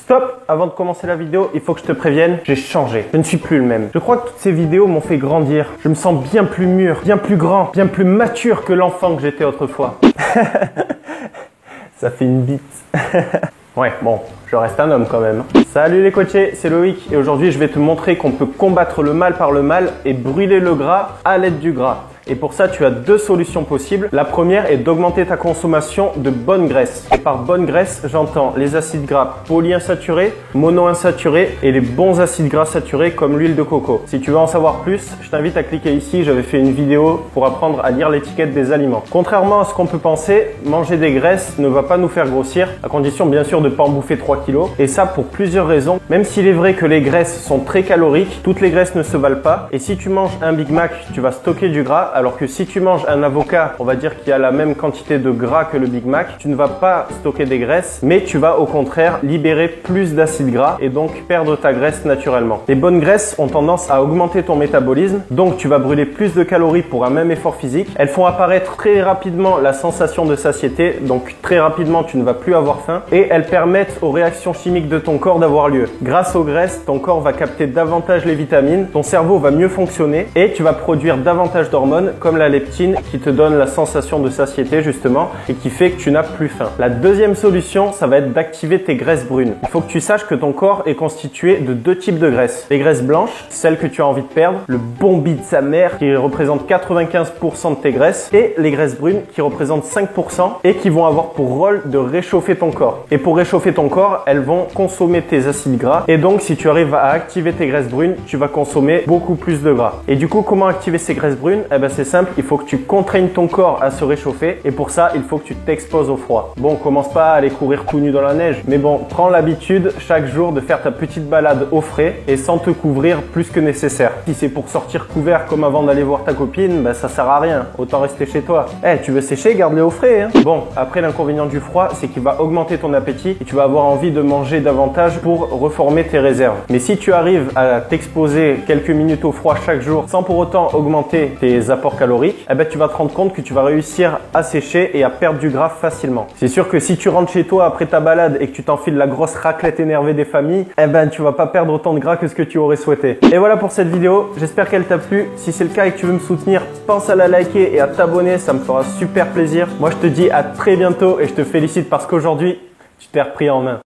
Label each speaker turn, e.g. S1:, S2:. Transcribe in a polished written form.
S1: Stop! Avant de commencer la vidéo, il faut que je te prévienne, j'ai changé. Je ne suis plus le même. Je crois que toutes ces vidéos m'ont fait grandir. Je me sens bien plus mûr, bien plus grand, bien plus mature que l'enfant que j'étais autrefois. Ça fait une bite. Ouais, bon, je reste un homme quand même. Salut les coachés, c'est Loïc et aujourd'hui je vais te montrer qu'on peut combattre le mal par le mal et brûler le gras à l'aide du gras. Et pour ça, tu as deux solutions possibles. La première est d'augmenter ta consommation de bonne graisse. Et par bonne graisse, j'entends les acides gras polyinsaturés, monoinsaturés et les bons acides gras saturés comme l'huile de coco. Si tu veux en savoir plus, je t'invite à cliquer ici. J'avais fait une vidéo pour apprendre à lire l'étiquette des aliments. Contrairement à ce qu'on peut penser, manger des graisses ne va pas nous faire grossir, à condition bien sûr de ne pas en bouffer 3 kilos. Et ça pour plusieurs raisons. Même s'il est vrai que les graisses sont très caloriques, toutes les graisses ne se valent pas. Et si tu manges un Big Mac, tu vas stocker du gras. Alors que si tu manges un avocat, on va dire qu'il y a la même quantité de gras que le Big Mac, tu ne vas pas stocker des graisses, mais tu vas au contraire libérer plus d'acides gras et donc perdre ta graisse naturellement. Les bonnes graisses ont tendance à augmenter ton métabolisme, donc tu vas brûler plus de calories pour un même effort physique. Elles font apparaître très rapidement la sensation de satiété, donc très rapidement tu ne vas plus avoir faim, et elles permettent aux réactions chimiques de ton corps d'avoir lieu. Grâce aux graisses, ton corps va capter davantage les vitamines, ton cerveau va mieux fonctionner et tu vas produire davantage d'hormones comme la leptine qui te donne la sensation de satiété justement et qui fait que tu n'as plus faim. La deuxième solution, ça va être d'activer tes graisses brunes. Il faut que tu saches que ton corps est constitué de deux types de graisses. Les graisses blanches, celles que tu as envie de perdre, le bombi de sa mère qui représente 95% de tes graisses, et les graisses brunes qui représentent 5% et qui vont avoir pour rôle de réchauffer ton corps. Et pour réchauffer ton corps, elles vont consommer tes acides gras et donc si tu arrives à activer tes graisses brunes, tu vas consommer beaucoup plus de gras. Et du coup, comment activer ces graisses brunes? Eh ben c'est simple. Il faut que tu contraignes ton corps à se réchauffer et pour ça, il faut que tu t'exposes au froid. Bon, commence pas à aller courir tout nu dans la neige, mais bon, prends l'habitude chaque jour de faire ta petite balade au frais et sans te couvrir plus que nécessaire. Si c'est pour sortir couvert comme avant d'aller voir ta copine, bah ça sert à rien, autant rester chez toi. Tu veux sécher, garde-les au frais, hein. Bon, après l'inconvénient du froid, c'est qu'il va augmenter ton appétit et tu vas avoir envie de manger davantage pour reformer tes réserves. Mais si tu arrives à t'exposer quelques minutes au froid chaque jour sans pour autant augmenter tes apports caloriques, eh ben, tu vas te rendre compte que tu vas réussir à sécher et à perdre du gras facilement. C'est sûr que si tu rentres chez toi après ta balade et que tu t'enfiles la grosse raclette énervée des familles, eh ben, tu vas pas perdre autant de gras que ce que tu aurais souhaité. Et voilà pour cette vidéo. J'espère qu'elle t'a plu. Si c'est le cas et que tu veux me soutenir, pense à la liker et à t'abonner. Ça me fera super plaisir. Moi, je te dis à très bientôt et je te félicite parce qu'aujourd'hui, tu t'es repris en main.